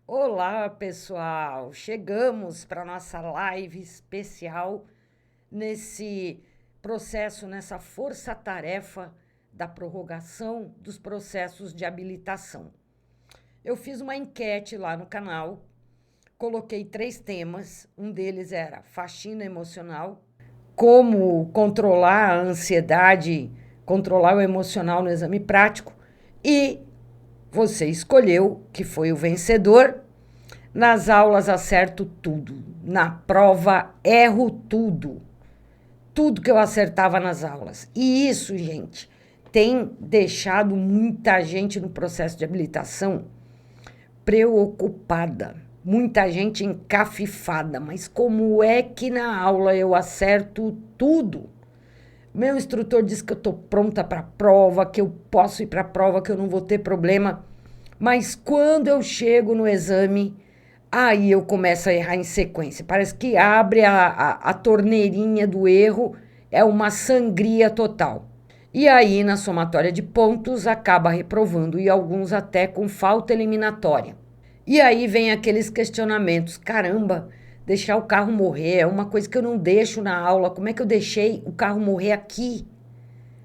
Olá, pessoal! Chegamos para nossa live especial nesse processo, nessa força-tarefa da prorrogação dos processos de habilitação. Eu fiz uma enquete lá no canal, coloquei 3 temas, um deles era faxina emocional, como controlar a ansiedade, controlar o emocional no exame prático, e você escolheu, que foi o vencedor. Nas aulas acerto tudo, na prova erro tudo. Tudo que eu acertava nas aulas. E isso, gente, tem deixado muita gente no processo de habilitação preocupada. Muita gente encafifada. Mas como é que na aula eu acerto tudo? Meu instrutor diz que eu estou pronta para a prova, que eu posso ir para a prova, que eu não vou ter problema. Mas quando eu chego no exame, aí eu começo a errar em sequência. Parece que abre a torneirinha do erro, é uma sangria total. E aí, na somatória de pontos, acaba reprovando, e alguns até com falta eliminatória. E aí vem aqueles questionamentos: caramba, deixar o carro morrer é uma coisa que eu não deixo na aula, como é que eu deixei o carro morrer aqui?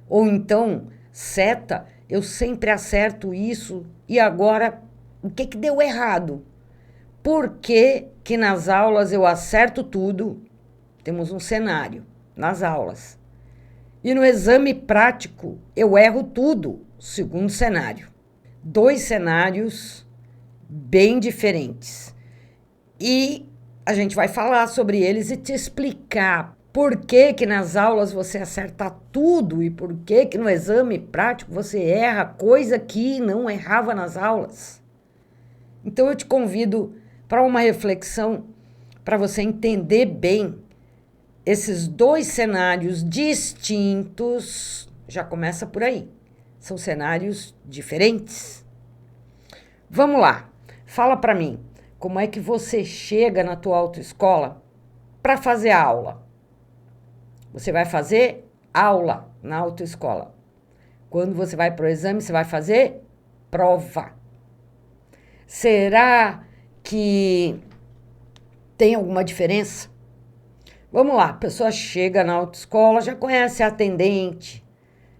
Ou então, seta, eu sempre acerto isso, e agora o que deu errado? Por que que nas aulas eu acerto tudo? Temos um cenário nas aulas. E no exame prático eu erro tudo, segundo cenário. 2 cenários bem diferentes. E a gente vai falar sobre eles e te explicar por que que nas aulas você acerta tudo e por que que no exame prático você erra coisa que não errava nas aulas. Então eu te convido para uma reflexão, para você entender bem esses 2 cenários distintos. Já começa por aí. São cenários diferentes. Vamos lá. Fala para mim, como é que você chega na tua autoescola para fazer a aula? Você vai fazer aula na autoescola. Quando você vai para o exame, você vai fazer prova. Será que tem alguma diferença? Vamos lá, a pessoa chega na autoescola, já conhece a atendente,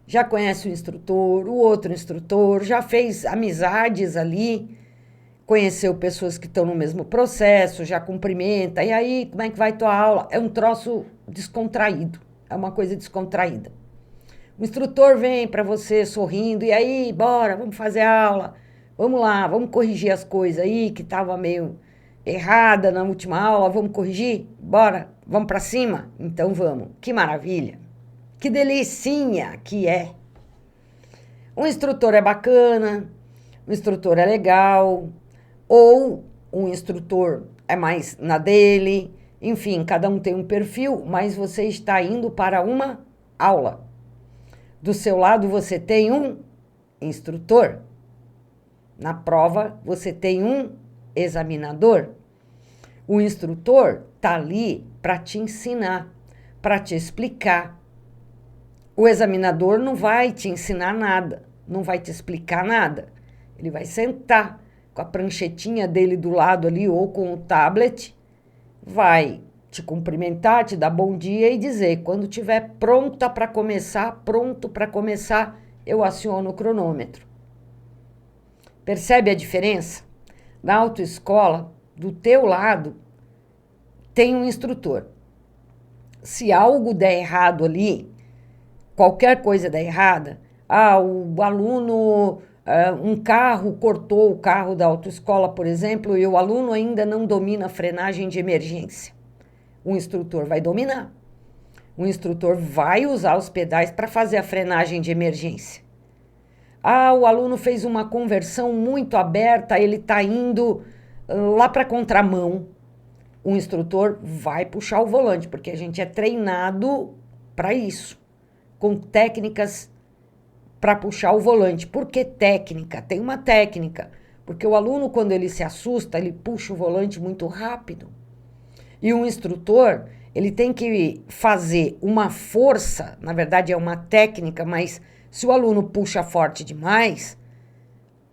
já conhece o instrutor, o outro instrutor, já fez amizades ali, conheceu pessoas que estão no mesmo processo, já cumprimenta. E aí, como é que vai tua aula? É um troço descontraído, é uma coisa descontraída. O instrutor vem para você sorrindo, e aí, bora, vamos fazer aula. Vamos lá, vamos corrigir as coisas aí que estava meio errada na última aula, vamos corrigir? Bora, vamos para cima? Então vamos. Que maravilha. Que delicinha que é. Um instrutor é bacana, um instrutor é legal, ou um instrutor é mais na dele. Enfim, cada um tem um perfil, mas você está indo para uma aula. Do seu lado você tem um instrutor. Na prova você tem um examinador. O instrutor está ali para te ensinar, para te explicar. O examinador não vai te ensinar nada, não vai te explicar nada. Ele vai sentar com a pranchetinha dele do lado ali ou com o tablet, vai te cumprimentar, te dar bom dia e dizer: quando estiver pronta para começar, pronto para começar, eu aciono o cronômetro. Percebe a diferença? Na autoescola, do teu lado, tem um instrutor. Se algo der errado ali, qualquer coisa der errada, o aluno, um carro cortou o carro da autoescola, por exemplo, e o aluno ainda não domina a frenagem de emergência. O instrutor vai dominar. O instrutor vai usar os pedais para fazer a frenagem de emergência. O aluno fez uma conversão muito aberta, ele está indo lá para a contramão. O instrutor vai puxar o volante, porque a gente é treinado para isso, com técnicas para puxar o volante. Por que técnica? Tem uma técnica, porque o aluno, quando ele se assusta, ele puxa o volante muito rápido. E o instrutor, ele tem que fazer uma força, na verdade é uma técnica, mas se o aluno puxa forte demais,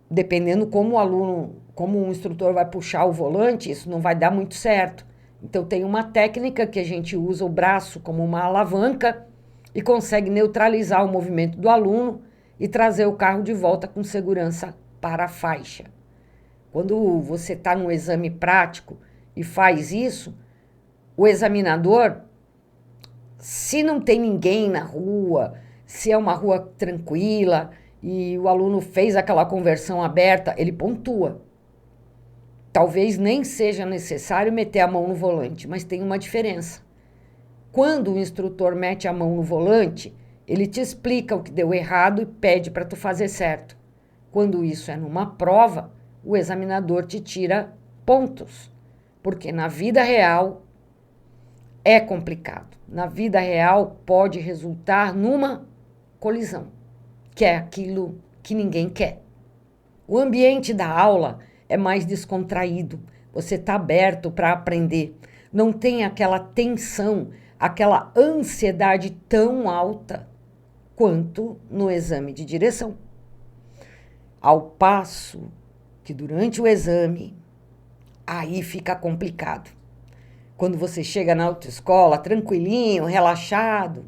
dependendo como o aluno como um instrutor vai puxar o volante, isso não vai dar muito certo. Então, tem uma técnica que a gente usa o braço como uma alavanca e consegue neutralizar o movimento do aluno e trazer o carro de volta com segurança para a faixa. Quando você está no exame prático e faz isso, o examinador, se não tem ninguém na rua, se é uma rua tranquila e o aluno fez aquela conversão aberta, ele pontua. Talvez nem seja necessário meter a mão no volante, mas tem uma diferença. Quando o instrutor mete a mão no volante, ele te explica o que deu errado e pede para tu fazer certo. Quando isso é numa prova, o examinador te tira pontos, porque na vida real é complicado. Na vida real pode resultar numa colisão, que é aquilo que ninguém quer. O ambiente da aula é mais descontraído, você está aberto para aprender, não tem aquela tensão, aquela ansiedade tão alta quanto no exame de direção. Ao passo que durante o exame, aí fica complicado. Quando você chega na autoescola, tranquilinho, relaxado,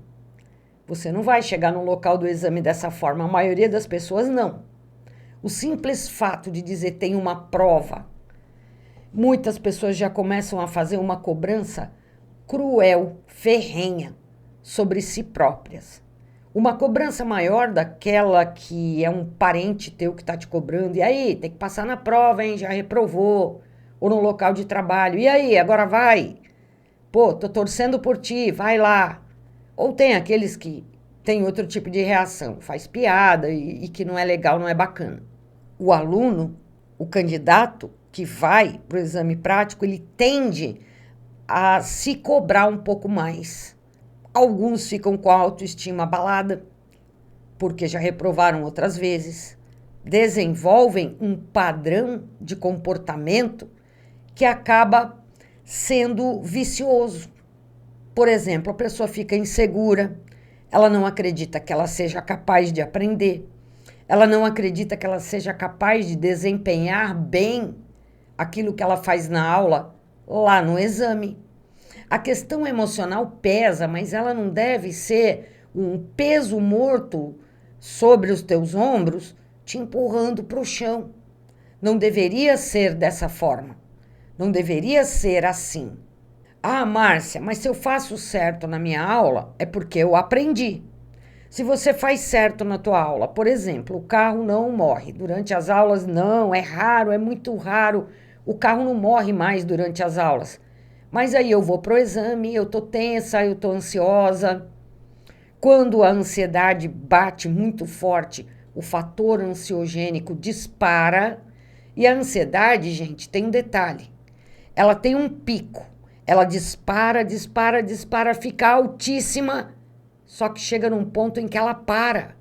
você não vai chegar no local do exame dessa forma. A maioria das pessoas não. O simples fato de dizer tem uma prova, muitas pessoas já começam a fazer uma cobrança cruel, ferrenha, sobre si próprias. Uma cobrança maior daquela que é um parente teu que está te cobrando. E aí, tem que passar na prova, hein? Já reprovou. Ou no local de trabalho. E aí, agora vai? Pô, tô torcendo por ti, vai lá. Ou tem aqueles que têm outro tipo de reação, faz piada e que não é legal, não é bacana. O aluno, o candidato que vai para o exame prático, ele tende a se cobrar um pouco mais. Alguns ficam com a autoestima abalada, porque já reprovaram outras vezes. Desenvolvem um padrão de comportamento que acaba sendo vicioso. Por exemplo, a pessoa fica insegura, ela não acredita que ela seja capaz de aprender, ela não acredita que ela seja capaz de desempenhar bem aquilo que ela faz na aula lá no exame. A questão emocional pesa, mas ela não deve ser um peso morto sobre os teus ombros, te empurrando para o chão. Não deveria ser dessa forma. Não deveria ser assim. Ah, Márcia, mas se eu faço certo na minha aula, é porque eu aprendi. Se você faz certo na tua aula, por exemplo, o carro não morre. Durante as aulas, não, é raro, é muito raro. O carro não morre mais durante as aulas. Mas aí eu vou pro exame, eu tô tensa, eu tô ansiosa. Quando a ansiedade bate muito forte, o fator ansiogênico dispara. E a ansiedade, gente, tem um detalhe. Ela tem um pico. Ela dispara, dispara, dispara, fica altíssima. Só que chega num ponto em que ela para.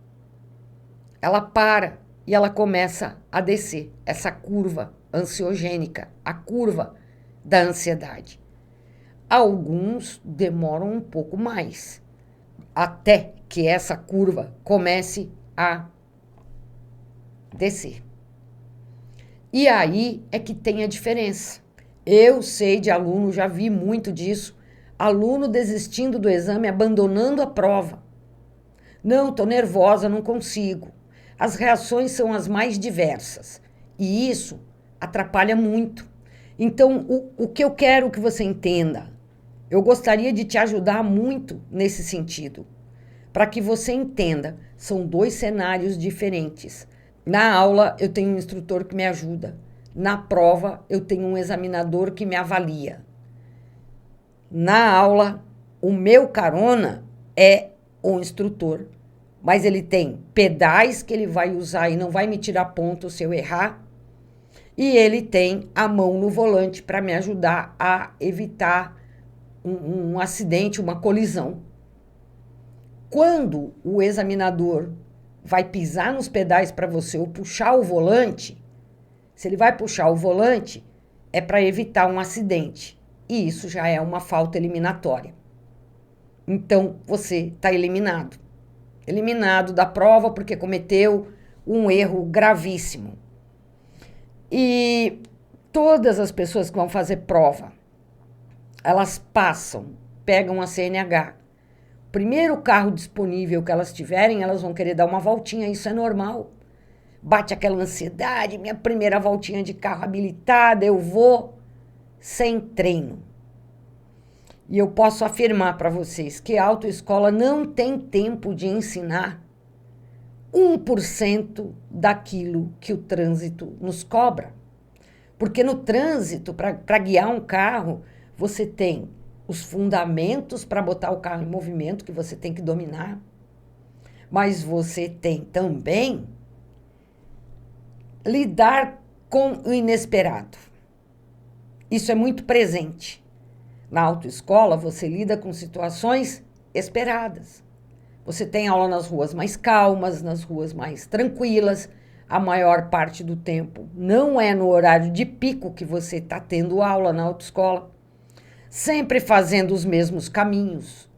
Ela para e ela começa a descer. Essa curva ansiogênica, a curva da ansiedade. Alguns demoram um pouco mais, até que essa curva comece a descer. E aí é que tem a diferença. Eu sei de aluno, já vi muito disso, aluno desistindo do exame, abandonando a prova. Não, estou nervosa, não consigo. As reações são as mais diversas e isso atrapalha muito. Então, o que eu quero que você entenda, eu gostaria de te ajudar muito nesse sentido, para que você entenda, são dois cenários diferentes. Na aula, eu tenho um instrutor que me ajuda. Na prova, eu tenho um examinador que me avalia. Na aula, o meu carona é o instrutor, mas ele tem pedais que ele vai usar e não vai me tirar ponto se eu errar, e ele tem a mão no volante para me ajudar a evitar um acidente, uma colisão. Quando o examinador vai pisar nos pedais para você ou puxar o volante, se ele vai puxar o volante, é para evitar um acidente. E isso já é uma falta eliminatória. Então, você está eliminado. Eliminado da prova porque cometeu um erro gravíssimo. E Todas as pessoas que vão fazer prova, elas passam, pegam a CNH. Primeiro carro disponível que elas tiverem, elas vão querer dar uma voltinha, isso é normal. Bate aquela ansiedade, minha primeira voltinha de carro habilitada, eu vou sem treino. E eu posso afirmar para vocês que a autoescola não tem tempo de ensinar 1% daquilo que o trânsito nos cobra. Porque no trânsito, para guiar um carro, você tem os fundamentos para botar o carro em movimento, que você tem que dominar. Mas você tem também lidar com o inesperado. Isso é muito presente. Na autoescola, você lida com situações esperadas. Você tem aula nas ruas mais calmas, nas ruas mais tranquilas. A maior parte do tempo não é no horário de pico que você está tendo aula na autoescola. Sempre fazendo os mesmos caminhos.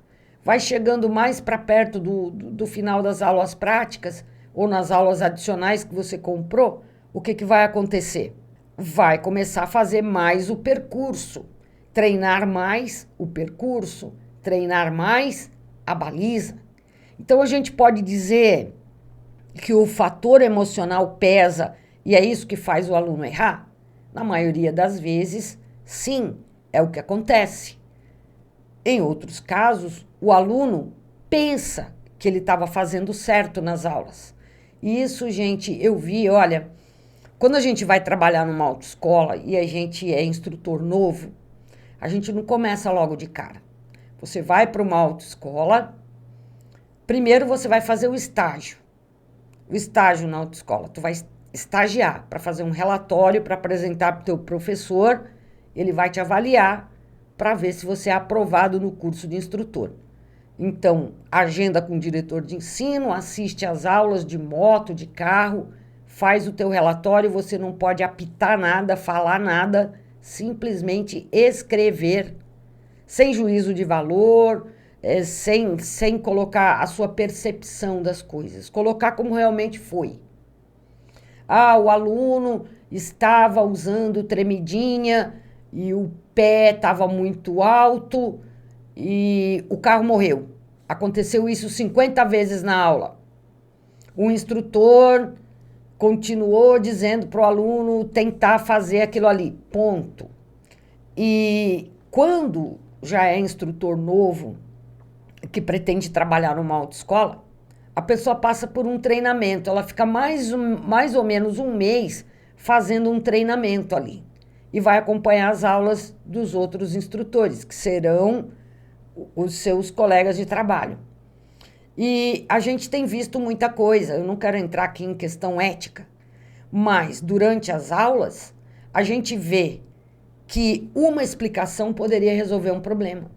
Vai chegando mais para perto do final das aulas práticas ou nas aulas adicionais que você comprou, o que vai acontecer? Vai começar a fazer mais o percurso, treinar mais o percurso, treinar mais a baliza. Então, a gente pode dizer que o fator emocional pesa e é isso que faz o aluno errar? Na maioria das vezes, sim, é o que acontece. Em outros casos, o aluno pensa que ele estava fazendo certo nas aulas. E isso, gente, eu vi, olha, quando a gente vai trabalhar numa autoescola e a gente é instrutor novo, a gente não começa logo de cara. Você vai para uma autoescola, primeiro você vai fazer o estágio. O estágio na autoescola, tu vai estagiar para fazer um relatório, para apresentar para o teu professor, ele vai te avaliar para ver se você é aprovado no curso de instrutor. Então, agenda com o diretor de ensino, assiste às aulas de moto, de carro, faz o teu relatório, você não pode apitar nada, falar nada, simplesmente escrever, sem juízo de valor, sem colocar a sua percepção das coisas, colocar como realmente foi. Ah, o aluno estava usando tremidinha e o pé estava muito alto e o carro morreu. Aconteceu isso 50 vezes na aula. O instrutor continuou dizendo para o aluno tentar fazer aquilo ali, ponto. E quando já é instrutor novo, que pretende trabalhar numa autoescola, a pessoa passa por um treinamento, ela fica mais ou menos um mês fazendo um treinamento ali. E vai acompanhar as aulas dos outros instrutores, que serão os seus colegas de trabalho. E a gente tem visto muita coisa, eu não quero entrar aqui em questão ética, mas durante as aulas, a gente vê que uma explicação poderia resolver um problema.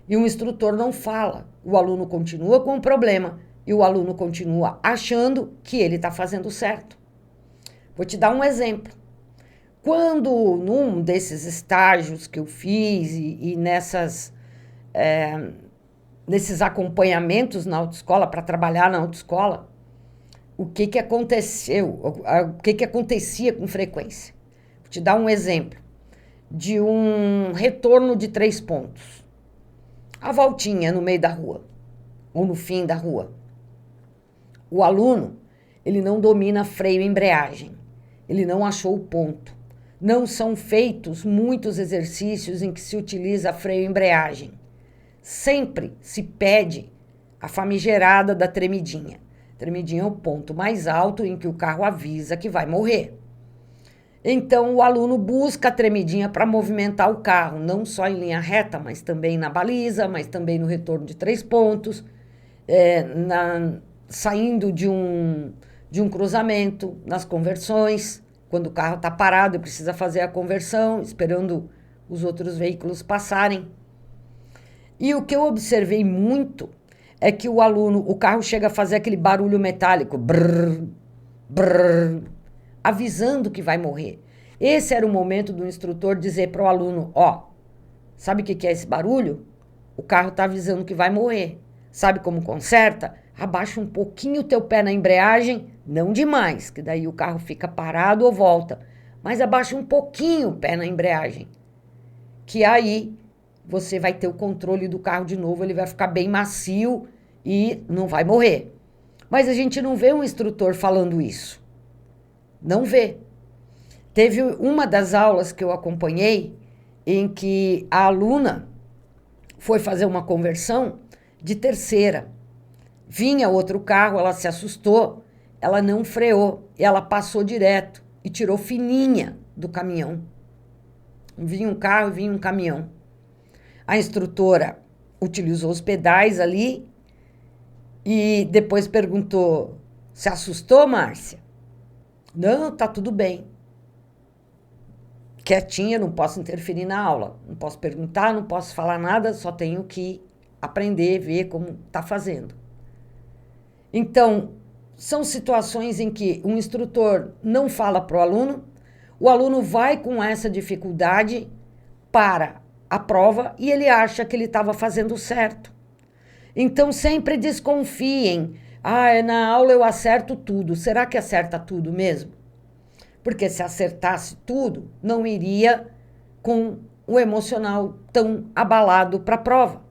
E o instrutor não fala, o aluno continua com o problema e o aluno continua achando que ele está fazendo certo. Vou te dar um exemplo. Quando, num desses estágios que eu fiz e nesses acompanhamentos na autoescola, para trabalhar na autoescola, o que aconteceu, o que acontecia com frequência? Vou te dar um exemplo de um retorno de 3 pontos. A voltinha no meio da rua, ou no fim da rua. O aluno, ele não domina freio e embreagem. Ele não achou o ponto. Não são feitos muitos exercícios em que se utiliza freio e embreagem. Sempre se pede a famigerada da tremidinha. Tremidinha é o ponto mais alto em que o carro avisa que vai morrer. Então, o aluno busca a tremidinha para movimentar o carro, não só em linha reta, mas também na baliza, mas também no retorno de 3 pontos, saindo de um cruzamento, nas conversões, quando o carro está parado e precisa fazer a conversão, esperando os outros veículos passarem. E o que eu observei muito é que o carro chega a fazer aquele barulho metálico, brrr, brrr, avisando que vai morrer. Esse era o momento do instrutor dizer para o aluno, sabe o que é esse barulho? O carro está avisando que vai morrer. Sabe como conserta? Abaixa um pouquinho o teu pé na embreagem, não demais, que daí o carro fica parado ou volta. mas abaixa um pouquinho o pé na embreagem, que aí você vai ter o controle do carro de novo, ele vai ficar bem macio e não vai morrer. Mas a gente não vê um instrutor falando isso. Não vê. Teve uma das aulas que eu acompanhei em que a aluna foi fazer uma conversão de terceira. Vinha outro carro, ela se assustou, ela não freou, ela passou direto e tirou fininha do caminhão. Vinha um carro e vinha um caminhão. A instrutora utilizou os pedais ali e depois perguntou: se assustou, Márcia? Não, tá tudo bem. Quietinha, não posso interferir na aula, não posso perguntar, não posso falar nada, só tenho que aprender, ver como tá fazendo. Então, são situações em que um instrutor não fala para o aluno vai com essa dificuldade para a prova e ele acha que ele estava fazendo certo. Então, sempre desconfiem. Na aula eu acerto tudo. Será que acerta tudo mesmo? Porque se acertasse tudo, não iria com o emocional tão abalado para a prova.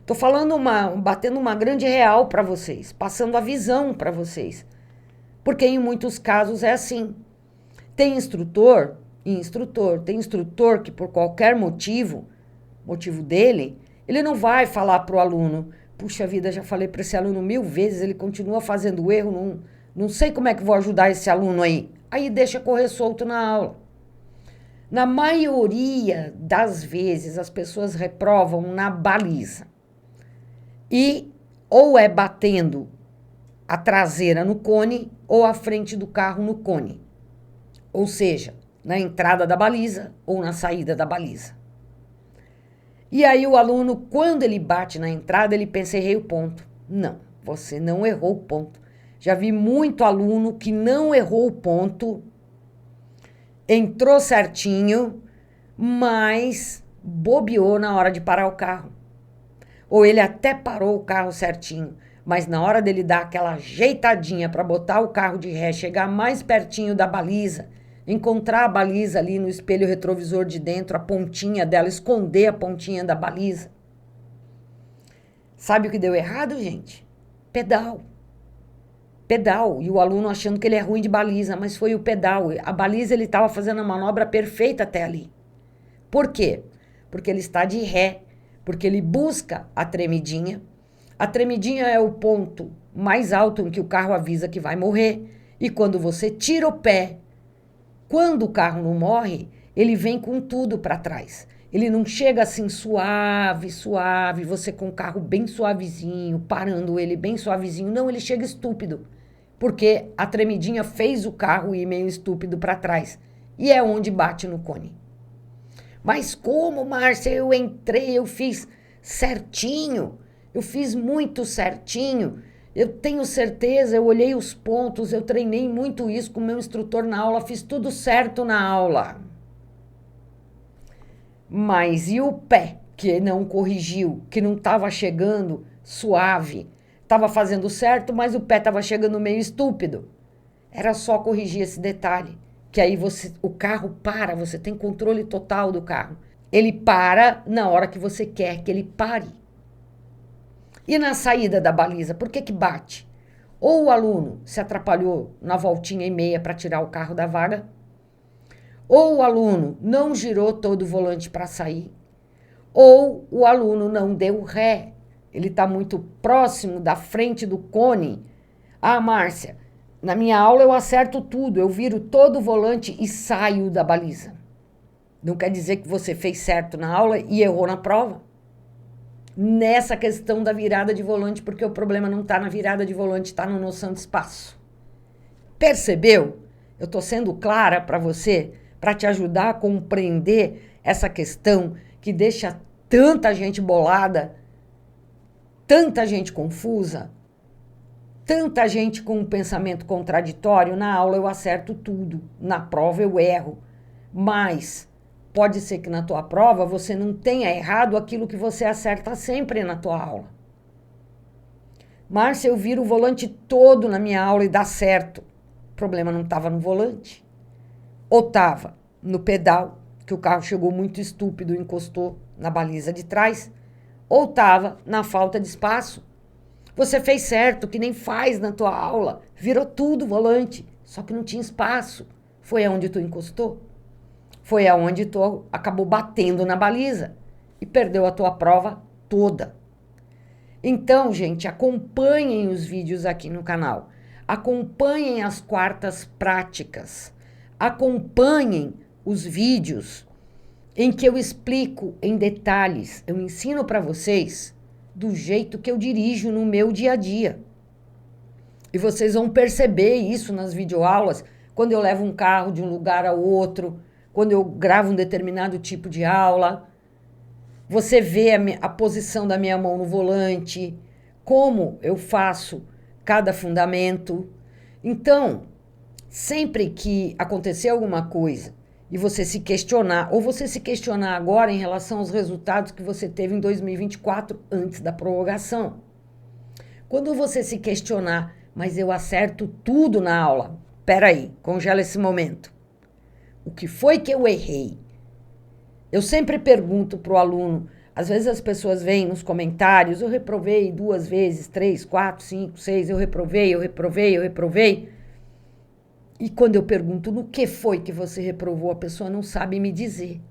Estou falando batendo uma grande real para vocês, passando a visão para vocês. Porque em muitos casos é assim. Tem instrutor que por qualquer motivo dele, ele não vai falar para o aluno: puxa vida, já falei para esse aluno 1000 vezes, ele continua fazendo erro, não sei como é que vou ajudar esse aluno aí. Aí deixa correr solto na aula. Na maioria das vezes, as pessoas reprovam na baliza. E ou é batendo a traseira no cone ou a frente do carro no cone. Ou seja, na entrada da baliza ou na saída da baliza. E aí o aluno, quando ele bate na entrada, ele pensa: errei o ponto. Não, você não errou o ponto. Já vi muito aluno que não errou o ponto, entrou certinho, mas bobeou na hora de parar o carro. Ou ele até parou o carro certinho, mas na hora dele dar aquela ajeitadinha para botar o carro de ré, chegar mais pertinho da baliza, encontrar a baliza ali no espelho retrovisor de dentro, a pontinha dela, esconder a pontinha da baliza. Sabe o que deu errado, gente? Pedal. E o aluno achando que ele é ruim de baliza, mas foi o pedal. A baliza, ele estava fazendo a manobra perfeita até ali. Por quê? Porque ele está de ré, porque ele busca a tremidinha. A tremidinha é o ponto mais alto em que o carro avisa que vai morrer. E quando você tira o pé, quando o carro não morre, ele vem com tudo para trás. Ele não chega assim suave, você com o carro bem suavezinho, parando ele bem suavezinho. Não, ele chega estúpido, porque a tremidinha fez o carro ir meio estúpido para trás. E é onde bate no cone. Mas como, Márcia, eu entrei, eu fiz certinho, eu fiz muito certinho. Eu tenho certeza, eu olhei os pontos, eu treinei muito isso com o meu instrutor na aula, fiz tudo certo na aula. Mas e o pé, que não corrigiu, que não estava chegando suave? Estava fazendo certo, mas o pé estava chegando meio estúpido. Era só corrigir esse detalhe, que aí o carro para, você tem controle total do carro. Ele para na hora que você quer que ele pare. E na saída da baliza, por que bate? Ou o aluno se atrapalhou na voltinha e meia para tirar o carro da vaga, ou o aluno não girou todo o volante para sair, ou o aluno não deu ré, ele está muito próximo da frente do cone. Márcia, na minha aula eu acerto tudo, eu viro todo o volante e saio da baliza. Não quer dizer que você fez certo na aula e errou na prova. Nessa questão da virada de volante, porque o problema não está na virada de volante, está na noção de espaço. Percebeu? Eu estou sendo clara para você, para te ajudar a compreender essa questão que deixa tanta gente bolada, tanta gente confusa, tanta gente com um pensamento contraditório. Na aula eu acerto tudo, na prova eu erro, mas pode ser que na tua prova você não tenha errado aquilo que você acerta sempre na tua aula. Márcia, eu viro o volante todo na minha aula e dá certo. O problema não estava no volante. ou estava no pedal, que o carro chegou muito estúpido e encostou na baliza de trás, ou estava na falta de espaço. Você fez certo, que nem faz na tua aula, virou tudo volante, só que não tinha espaço. Foi aonde tu encostou, foi aonde tu acabou batendo na baliza e perdeu a tua prova toda. Então, gente, acompanhem os vídeos aqui no canal, acompanhem as quartas práticas, acompanhem os vídeos em que eu explico em detalhes, eu ensino para vocês do jeito que eu dirijo no meu dia a dia. E vocês vão perceber isso nas videoaulas, quando eu levo um carro de um lugar a outro, quando eu gravo um determinado tipo de aula. Você vê a posição da minha mão no volante, como eu faço cada fundamento. Então, sempre que acontecer alguma coisa e você se questionar, ou você se questionar agora em relação aos resultados que você teve em 2024 antes da prorrogação. Quando você se questionar, mas eu acerto tudo na aula. Peraí, congela esse momento. O que foi que eu errei? Eu sempre pergunto para o aluno, às vezes as pessoas veem nos comentários, eu reprovei 2 vezes, 3, 4, 5, 6, eu reprovei. E quando eu pergunto no que foi que você reprovou, a pessoa não sabe me dizer.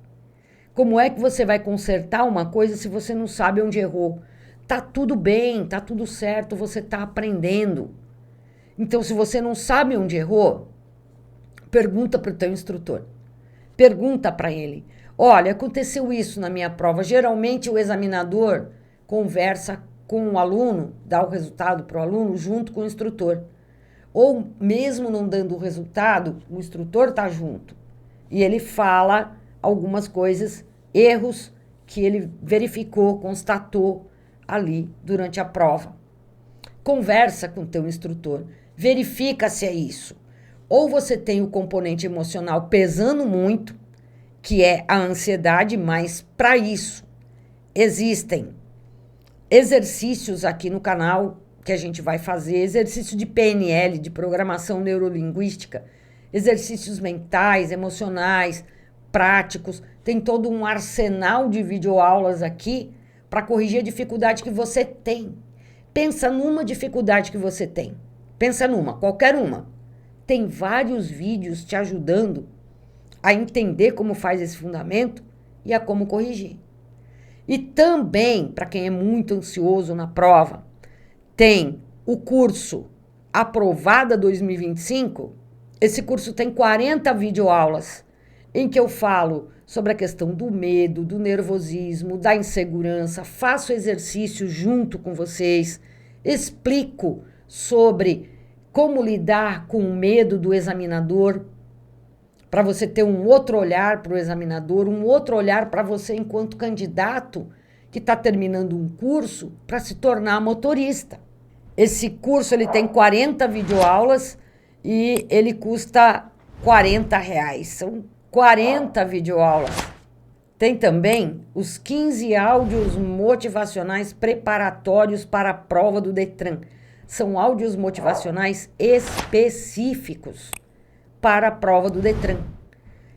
Como é que você vai consertar uma coisa se você não sabe onde errou? Tá tudo bem, tá tudo certo, você tá aprendendo. Então, se você não sabe onde errou, pergunta para o teu instrutor. Pergunta para ele. Olha, aconteceu isso na minha prova. Geralmente o examinador conversa com o aluno, dá o resultado para o aluno junto com o instrutor. Ou mesmo não dando o resultado, o instrutor está junto. E ele fala algumas coisas, erros que ele verificou, constatou ali durante a prova. Conversa com o teu instrutor, verifica se é isso. Ou você tem o componente emocional pesando muito, que é a ansiedade, mas para isso existem exercícios aqui no canal que a gente vai fazer, exercício de PNL, de programação neurolinguística, exercícios mentais, emocionais, práticos, tem todo um arsenal de videoaulas aqui para corrigir a dificuldade que você tem. Pensa numa dificuldade que você tem. Pensa numa, qualquer uma. Tem vários vídeos te ajudando a entender como faz esse fundamento e a como corrigir. E também, para quem é muito ansioso na prova, tem o curso Aprovada 2025. Esse curso tem 40 videoaulas em que eu falo sobre a questão do medo, do nervosismo, da insegurança, faço exercício junto com vocês, explico sobre como lidar com o medo do examinador, para você ter um outro olhar para o examinador, um outro olhar para você enquanto candidato que está terminando um curso para se tornar motorista. Esse curso ele tem 40 videoaulas e ele custa R$40. São 40 videoaulas. Tem também os 15 áudios motivacionais preparatórios para a prova do Detran. São áudios motivacionais específicos para a prova do Detran.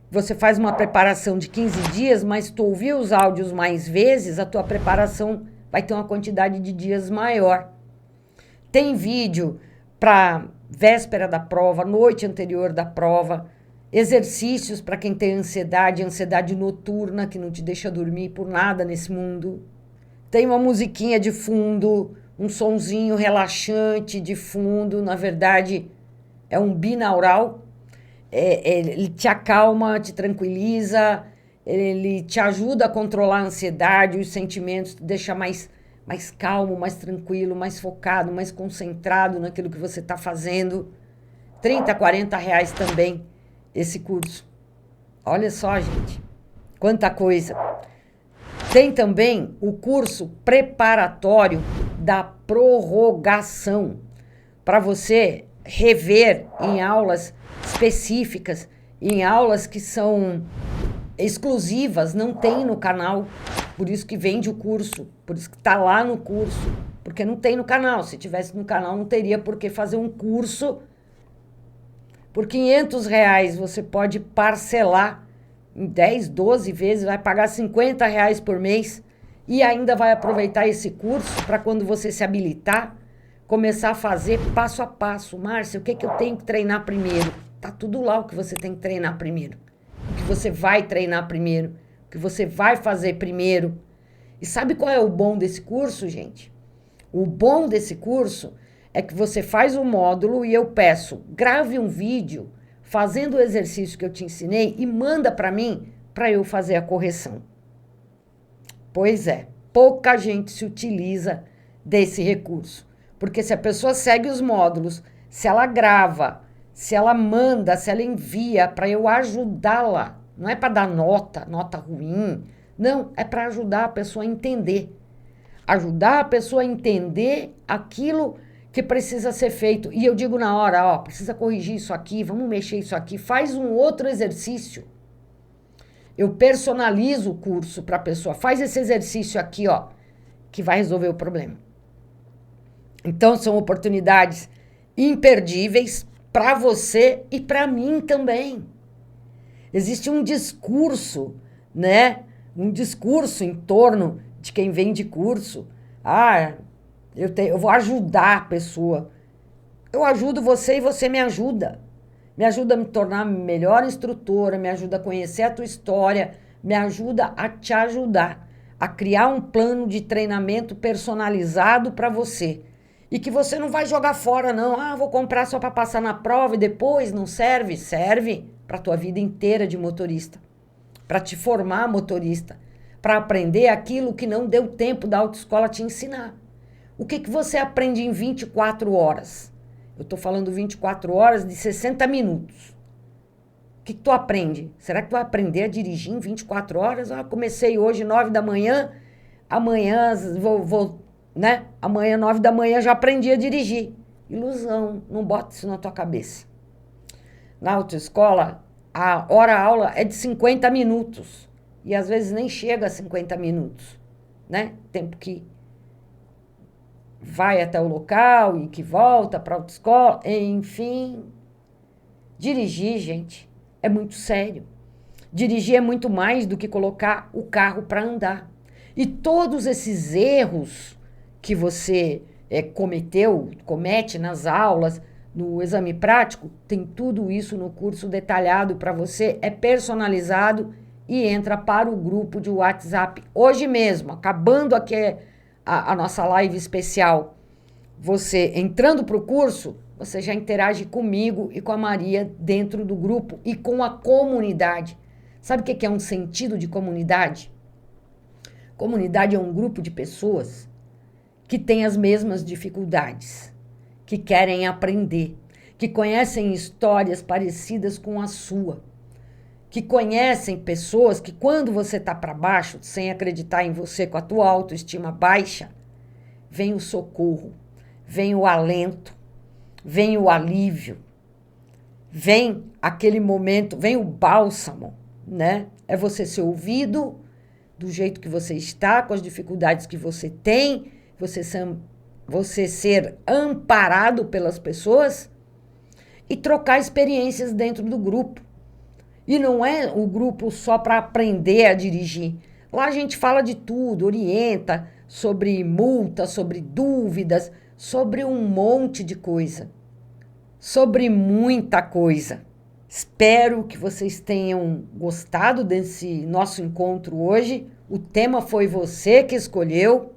Você faz uma preparação de 15 dias, mas tu ouvir os áudios mais vezes, a tua preparação vai ter uma quantidade de dias maior. Tem vídeo para véspera da prova, noite anterior da prova, exercícios para quem tem ansiedade noturna, que não te deixa dormir por nada nesse mundo. Tem uma musiquinha de fundo, um sonzinho relaxante de fundo, na verdade é um binaural. Ele te acalma, te tranquiliza, ele te ajuda a controlar a ansiedade, os sentimentos, te deixa mais calmo, mais tranquilo, mais focado, mais concentrado naquilo que você está fazendo. R$30, R$40 também esse curso. Olha só, gente, quanta coisa. Tem também o curso preparatório da prorrogação, para você rever em aulas específicas, em aulas que são exclusivas, não tem no canal, por isso que vende o curso, por isso que está lá no curso, porque não tem no canal. Se tivesse no canal, não teria por que fazer um curso, Por R$ 500 você pode parcelar em 10, 12 vezes, vai pagar R$ 50 por mês e ainda vai aproveitar esse curso para quando você se habilitar, começar a fazer passo a passo. Márcia, o que eu tenho que treinar primeiro? Tá tudo lá o que você tem que treinar primeiro. O que você vai treinar primeiro. O que você vai fazer primeiro. E sabe qual é o bom desse curso, gente? O bom desse curso é que você faz o módulo e eu peço, grave um vídeo fazendo o exercício que eu te ensinei e manda para mim para eu fazer a correção. Pois é, pouca gente se utiliza desse recurso. Porque se a pessoa segue os módulos, se ela grava, se ela manda, se ela envia para eu ajudá-la, não é para dar nota ruim, não, é para ajudar a pessoa a entender. Ajudar a pessoa a entender aquilo que precisa ser feito. E eu digo na hora, ó, precisa corrigir isso aqui, vamos mexer isso aqui, faz um outro exercício. Eu personalizo o curso para a pessoa, faz esse exercício aqui, ó, que vai resolver o problema. Então, são oportunidades imperdíveis para você e para mim também. Existe um discurso, né? Um discurso em torno de quem vende curso. Eu vou ajudar a pessoa. Eu ajudo você e você me ajuda. Me ajuda a me tornar melhor instrutora, me ajuda a conhecer a tua história, me ajuda a te ajudar a criar um plano de treinamento personalizado para você. E que você não vai jogar fora, não. Vou comprar só para passar na prova e depois não serve. Serve para a tua vida inteira de motorista. Para te formar motorista. Para aprender aquilo que não deu tempo da autoescola te ensinar. O que você aprende em 24 horas? Eu estou falando 24 horas de 60 minutos. O que tu aprende? Será que tu vai aprender a dirigir em 24 horas? Comecei hoje 9 da manhã, amanhã né? Amanhã, 9 da manhã, já aprendi a dirigir. Ilusão, não bota isso na tua cabeça. Na autoescola, a hora-aula é de 50 minutos. E às vezes nem chega a 50 minutos, né? Tempo que vai até o local e que volta para a autoescola, enfim. Dirigir, gente, é muito sério. Dirigir é muito mais do que colocar o carro para andar. E todos esses erros que você comete nas aulas, no exame prático, tem tudo isso no curso detalhado para você, é personalizado e entra para o grupo de WhatsApp hoje mesmo, acabando aqui a nossa live especial. Você entrando para o curso, você já interage comigo e com a Maria dentro do grupo e com a comunidade. Sabe o que é um sentido de comunidade? Comunidade é um grupo de pessoas que têm as mesmas dificuldades, que querem aprender, que conhecem histórias parecidas com a sua, que conhecem pessoas que quando você está para baixo, sem acreditar em você, com a tua autoestima baixa, vem o socorro, vem o alento, vem o alívio, vem aquele momento, vem o bálsamo, né? É você ser ouvido do jeito que você está, com as dificuldades que você tem, você ser amparado pelas pessoas e trocar experiências dentro do grupo. E não é o grupo só para aprender a dirigir. Lá a gente fala de tudo, orienta sobre multa, sobre dúvidas, sobre um monte de coisa. Sobre muita coisa. Espero que vocês tenham gostado desse nosso encontro hoje. O tema foi você que escolheu.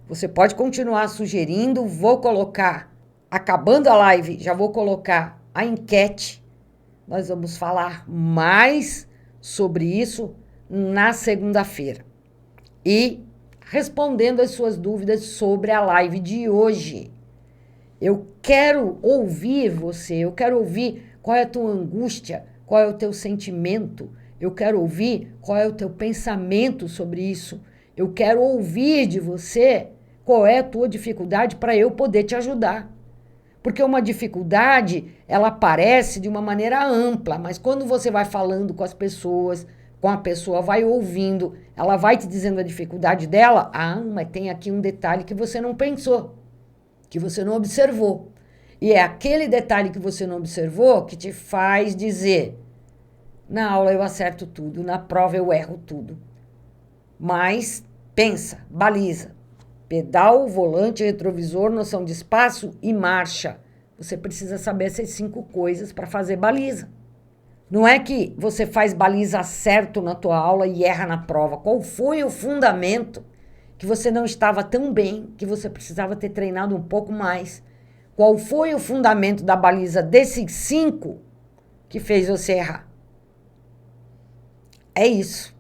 Você pode continuar sugerindo. Vou colocar, acabando a live, já vou colocar a enquete. Nós vamos falar mais sobre isso na segunda-feira. E respondendo as suas dúvidas sobre a live de hoje. Eu quero ouvir você, eu quero ouvir qual é a tua angústia, qual é o teu sentimento, eu quero ouvir qual é o teu pensamento sobre isso, eu quero ouvir de você qual é a tua dificuldade para eu poder te ajudar. Porque uma dificuldade, ela aparece de uma maneira ampla, mas quando você vai falando com as pessoas, com a pessoa vai ouvindo, ela vai te dizendo a dificuldade dela, mas tem aqui um detalhe que você não pensou, que você não observou. E é aquele detalhe que você não observou que te faz dizer: na aula eu acerto tudo, na prova eu erro tudo. Mas pensa, baliza. Pedal, volante, retrovisor, noção de espaço e marcha. Você precisa saber essas 5 coisas para fazer baliza. Não é que você faz baliza certo na tua aula e erra na prova. Qual foi o fundamento que você não estava tão bem, que você precisava ter treinado um pouco mais? Qual foi o fundamento da baliza desses 5 que fez você errar? É isso.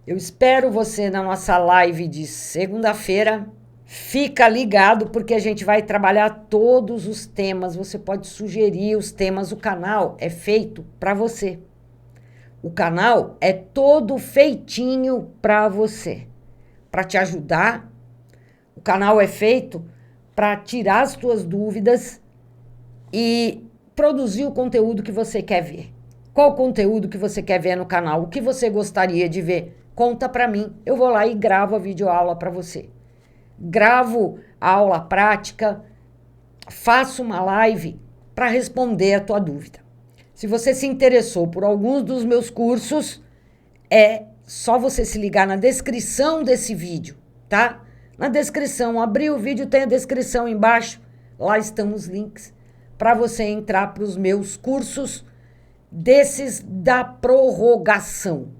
Eu espero você na nossa live de segunda-feira. Fica ligado porque a gente vai trabalhar todos os temas. Você pode sugerir os temas. O canal é feito para você. O canal é todo feitinho para você, para te ajudar. O canal é feito para tirar as tuas dúvidas e produzir o conteúdo que você quer ver. Qual conteúdo que você quer ver no canal? O que você gostaria de ver? Conta para mim. Eu vou lá e gravo a videoaula para você. Gravo a aula prática, faço uma live para responder a tua dúvida. Se você se interessou por alguns dos meus cursos, é só você se ligar na descrição desse vídeo, tá? Na descrição, abrir o vídeo, tem a descrição embaixo. Lá estão os links para você entrar para os meus cursos desses da prorrogação,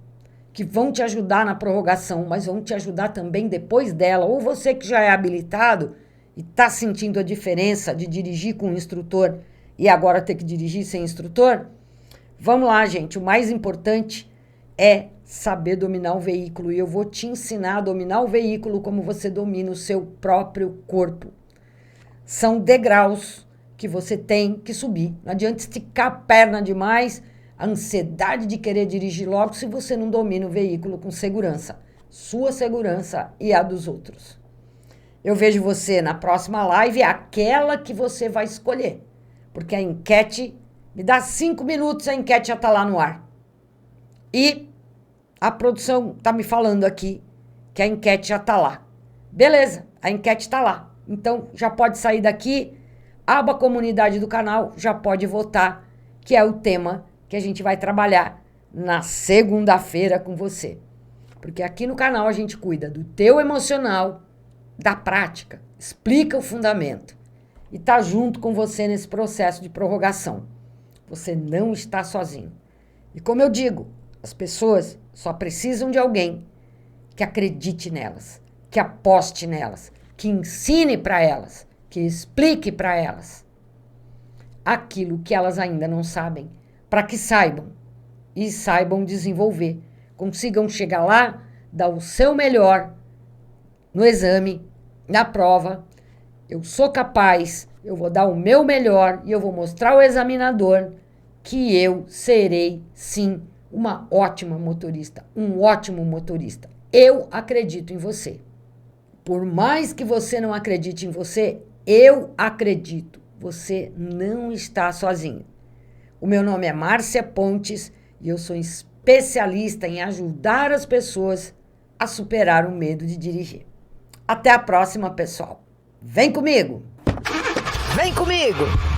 que vão te ajudar na prorrogação, mas vão te ajudar também depois dela. Ou você que já é habilitado e está sentindo a diferença de dirigir com o instrutor e agora ter que dirigir sem instrutor. Vamos lá, gente. O mais importante é saber dominar o veículo. E eu vou te ensinar a dominar o veículo como você domina o seu próprio corpo. São degraus que você tem que subir. Não adianta esticar a perna demais, a ansiedade de querer dirigir logo se você não domina o veículo com segurança. Sua segurança e a dos outros. Eu vejo você na próxima live, aquela que você vai escolher. Porque a enquete, me dá 5 minutos, a enquete já está lá no ar. E a produção está me falando aqui que a enquete já está lá. Beleza, a enquete está lá. Então já pode sair daqui, aba comunidade do canal, já pode votar, que é o tema que a gente vai trabalhar na segunda-feira com você. Porque aqui no canal a gente cuida do teu emocional, da prática, explica o fundamento e tá junto com você nesse processo de prorrogação. Você não está sozinho. E como eu digo, as pessoas só precisam de alguém que acredite nelas, que aposte nelas, que ensine para elas, que explique para elas aquilo que elas ainda não sabem, para que saibam e saibam desenvolver, consigam chegar lá, dar o seu melhor no exame, na prova. Eu sou capaz, eu vou dar o meu melhor e eu vou mostrar ao examinador que eu serei, sim, uma ótima motorista, um ótimo motorista. Eu acredito em você. Por mais que você não acredite em você, eu acredito. Você não está sozinho. O meu nome é Márcia Pontes e eu sou especialista em ajudar as pessoas a superar o medo de dirigir. Até a próxima, pessoal. Vem comigo! Vem comigo!